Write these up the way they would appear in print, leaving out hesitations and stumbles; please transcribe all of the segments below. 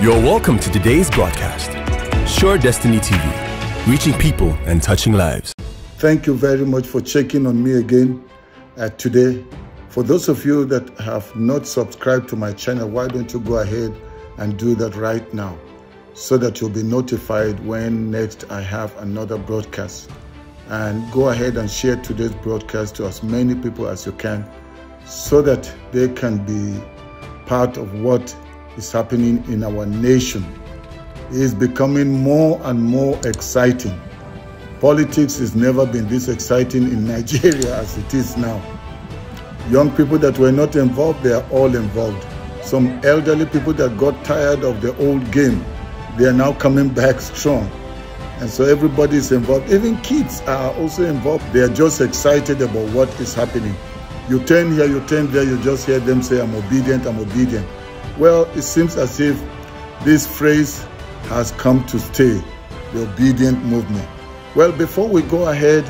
You're welcome to today's broadcast. Sure Destiny TV, reaching people and touching lives. Thank you very much for checking on me again today. For those of you that have not subscribed to my channel, why don't you go ahead and do that right now so that you'll be notified when next I have another broadcast. And go ahead and share today's broadcast to as many people as you can so that they can be part of what is happening in our nation. It is becoming more and more exciting. Politics has never been this exciting in Nigeria as it is now. Young people that were not involved, they are all involved. Some elderly people that got tired of the old game, they are now coming back strong. And so everybody is involved. Even kids are also involved. They are just excited about what is happening. You turn here, you turn there, you just hear them say, I'm obedient, I'm obedient. Well, it seems as if this phrase has come to stay, the Obidient Movement. Well, before we go ahead,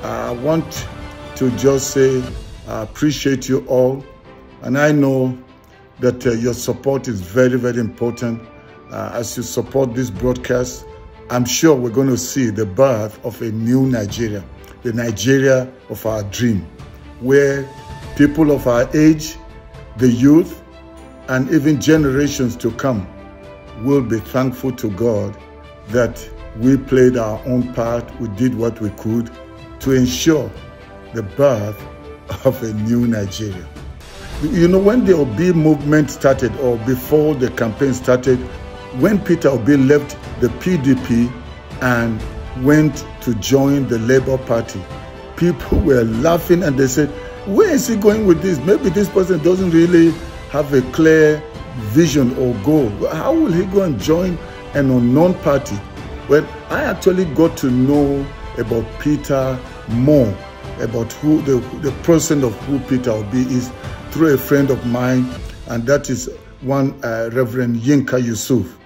I want to just say I appreciate you all. And I know that your support is very, very important. As you support this broadcast, I'm sure we're going to see the birth of a new Nigeria, the Nigeria of our dream, where people of our age, the youth, and even generations to come will be thankful to God that we played our own part, we did what we could to ensure the birth of a new Nigeria. You know, when the Obi movement started, or before the campaign started, when Peter Obi left the PDP and went to join the Labour Party, people were laughing and they said, where is he going with this? Maybe this person doesn't really have a clear vision or goal. How will he go and join an unknown party? Well, I actually got to know about Peter more, about who the person of who Peter Obi is, through a friend of mine, and that is one Reverend Yinka Yusuf.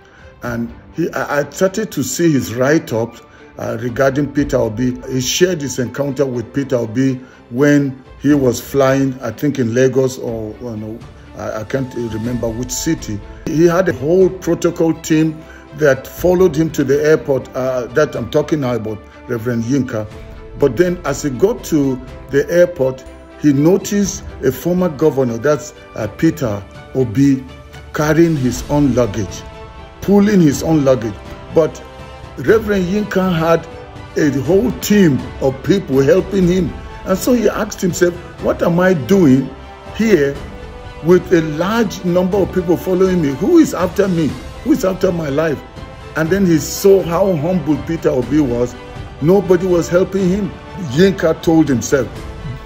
And I started to see his write-ups regarding Peter Obi. He shared his encounter with Peter Obi when he was flying, I think in Lagos, or I can't remember which city. He had a whole protocol team that followed him to the airport, that I'm talking now about Reverend Yinka. But then as he got to the airport, he noticed a former governor, that's Peter Obi, carrying his own luggage, pulling his own luggage. But Reverend Yinka had a whole team of people helping him. And so he asked himself, what am I doing here with a large number of people following me? Who is after me? Who is after my life? And then he saw how humble Peter Obi was. Nobody was helping him. Yinka told himself,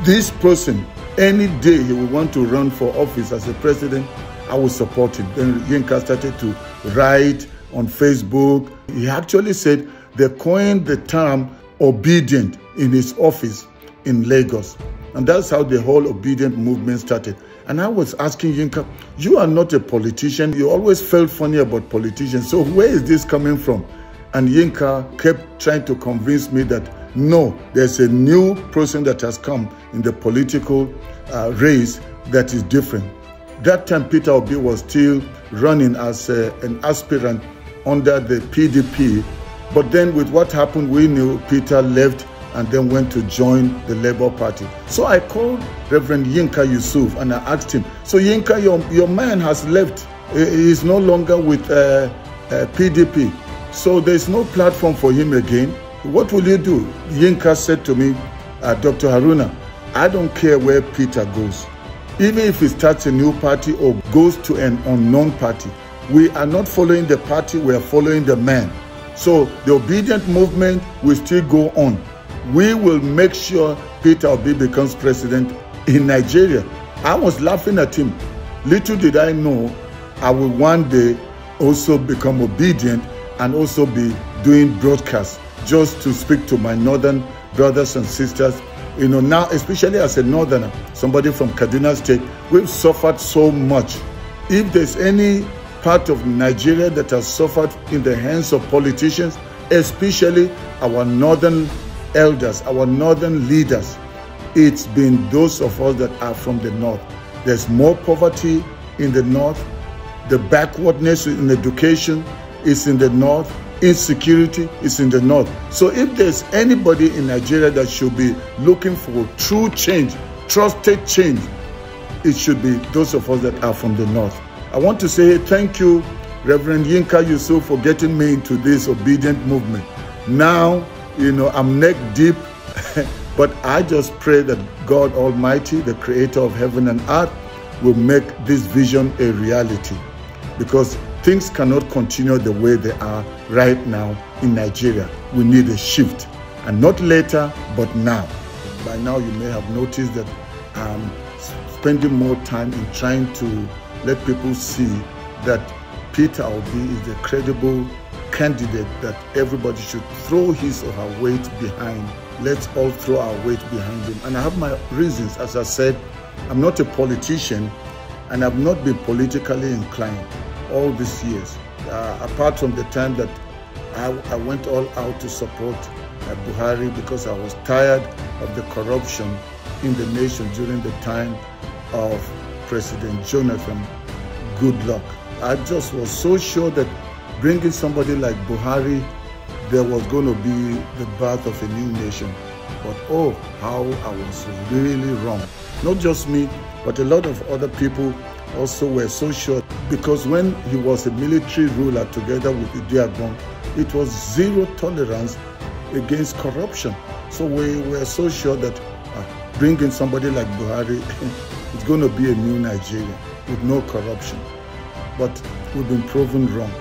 this person, any day he will want to run for office as a president, I will support him. Then Yinka started to write on Facebook. He actually said they coined the term obedient in his office in Lagos. And that's how the whole Obidient movement started. And I was asking Yinka, you are not a politician. You always felt funny about politicians. So where is this coming from? And Yinka kept trying to convince me that no, there's a new person that has come in the political race that is different. That time Peter Obi was still running as an aspirant under the PDP. But then with what happened, we knew Peter left and then went to join the Labour Party. So I called Reverend Yinka Yusuf and I asked him, so Yinka, your man has left. He is no longer with PDP. So there's no platform for him again. What will you do? Yinka said to me, Dr. Haruna, I don't care where Peter goes. Even if he starts a new party or goes to an unknown party, we are not following the party, we are following the man. So the Obidient Movement will still go on. We will make sure Peter Obi becomes president in Nigeria. I was laughing at him. Little did I know I will one day also become obedient and also be doing broadcasts just to speak to my northern brothers and sisters. You know, now, especially as a northerner, somebody from Kaduna State, we've suffered so much. If there's any part of Nigeria that has suffered in the hands of politicians, especially our northern elders, our northern leaders, it's been those of us that are from the north. There's more poverty in the north. The backwardness in education is in the north. Insecurity is in the north. So if there's anybody in Nigeria that should be looking for true change, trusted change, it should be those of us that are from the north. I want to say thank you, Reverend Yinka Yusuf, for getting me into this obedient movement. Now, I'm neck deep, but I just pray that God Almighty, the creator of heaven and earth, will make this vision a reality, because things cannot continue the way they are right now in Nigeria. We need a shift, and not later, but now. By now, you may have noticed that I'm spending more time in trying to let people see that Peter Obi is the credible candidate that everybody should throw his or her weight behind. Let's all throw our weight behind him. And I have my reasons. As I said, I'm not a politician, and I've not been politically inclined all these years. Apart from the time that I went all out to support Buhari because I was tired of the corruption in the nation during the time of President Jonathan Goodluck. I just was so sure that bringing somebody like Buhari, there was going to be the birth of a new nation. But oh, how I was really wrong. Not just me, but a lot of other people also were so sure, because when he was a military ruler together with Idiagbon, it was zero tolerance against corruption. So we were so sure that bringing somebody like Buhari is going to be a new Nigeria with no corruption. But we've been proven wrong.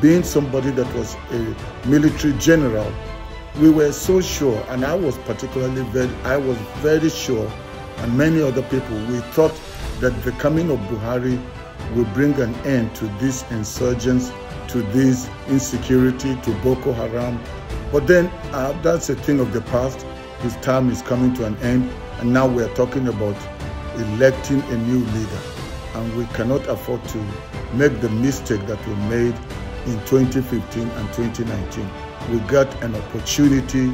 Being somebody that was a military general, we were so sure, and I was very sure, and many other people, we thought that the coming of Buhari will bring an end to these insurgents, to this insecurity, to Boko Haram. But then that's a thing of the past. His time is coming to an end, and now we're talking about electing a new leader. And we cannot afford to make the mistake that we made in 2015 and 2019. We got an opportunity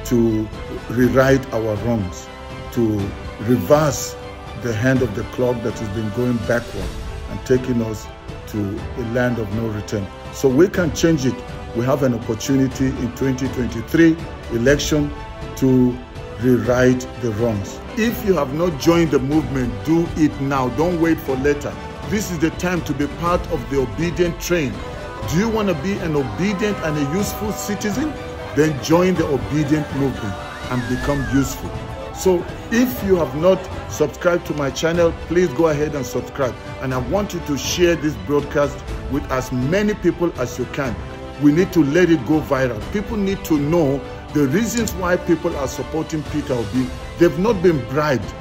to rewrite our wrongs, to reverse the hand of the clock that has been going backward and taking us to a land of no return. So we can change it. We have an opportunity in 2023 election to rewrite the wrongs. If you have not joined the movement, do it now. Don't wait for later. This is the time to be part of the obedient train. Do you want to be an obedient and a useful citizen? Then join the obedient movement and become useful. So if you have not subscribed to my channel, please go ahead and subscribe. And I want you to share this broadcast with as many people as you can. We need to let it go viral. People need to know the reasons why people are supporting Peter Obi. They've not been bribed.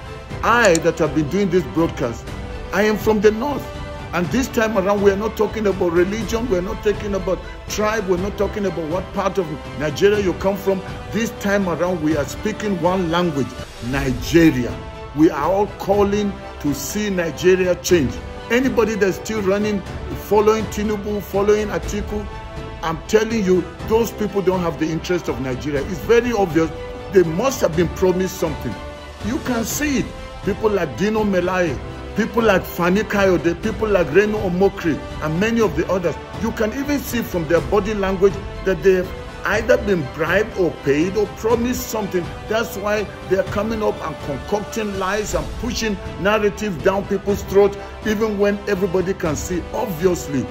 I, that have been doing this broadcast, I am from the north. And this time around, we're not talking about religion, we're not talking about tribe, we're not talking about what part of Nigeria you come from. This time around, we are speaking one language, Nigeria. We are all calling to see Nigeria change. Anybody that's still running, following Tinubu, following Atiku, I'm telling you, those people don't have the interest of Nigeria. It's very obvious. They must have been promised something. You can see it. People like Dino Melaye, people like Fani Kayode, people like Reno Omokri, and many of the others. You can even see from their body language that they've either been bribed or paid or promised something. That's why they're coming up and concocting lies and pushing narratives down people's throats, even when everybody can see, obviously,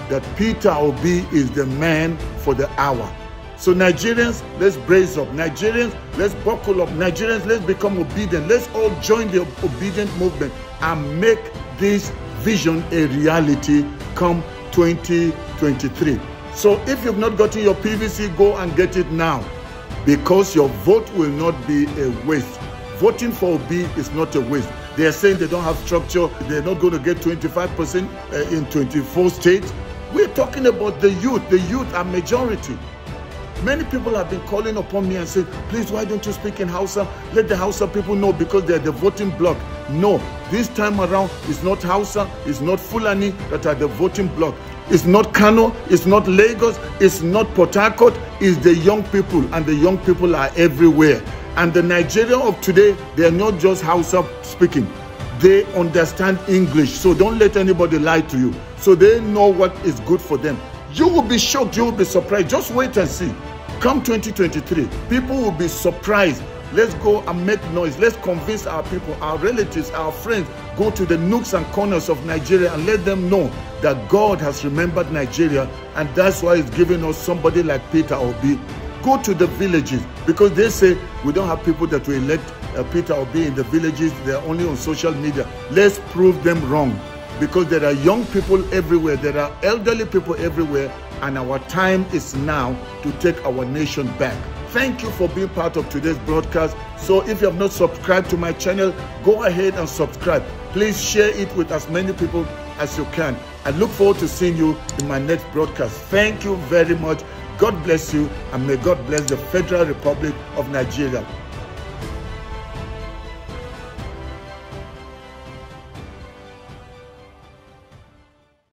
that Peter Obi is the man for the hour. So Nigerians, let's brace up. Nigerians, let's buckle up. Nigerians, let's become obedient. Let's all join the obedient movement and make this vision a reality come 2023. So if you've not gotten your PVC, go and get it now, because your vote will not be a waste. Voting for Obi is not a waste. They are saying they don't have structure. They're not going to get 25% in 24 states. We're talking about the youth. The youth are majority. Many people have been calling upon me and saying, please, why don't you speak in Hausa? Let the Hausa people know, because they're the voting bloc. No, this time around, it's not Hausa, it's not Fulani that are the voting bloc. It's not Kano, it's not Lagos, it's not Port Harcourt, it's the young people, and the young people are everywhere. And the Nigeria of today, they are not just Hausa speaking. they understand English. So don't let anybody lie to you. So they know what is good for them. You will be shocked. You will be surprised. Just wait and see. Come 2023, people will be surprised. Let's go and make noise. Let's convince our people, our relatives, our friends. Go to the nooks and corners of Nigeria and let them know that God has remembered Nigeria, and that's why He's giving us somebody like Peter Obi. Go to the villages, because they say we don't have people that will elect Peter Obi in the villages. They're only on social media. Let's prove them wrong, because there are young people everywhere. There are elderly people everywhere, and our time is now to take our nation back. Thank you for being part of today's broadcast. So if you have not subscribed to my channel, go ahead and subscribe. Please share it with as many people as you can. I look forward to seeing you in my next broadcast. Thank you very much. God bless you, and may God bless the Federal Republic of Nigeria.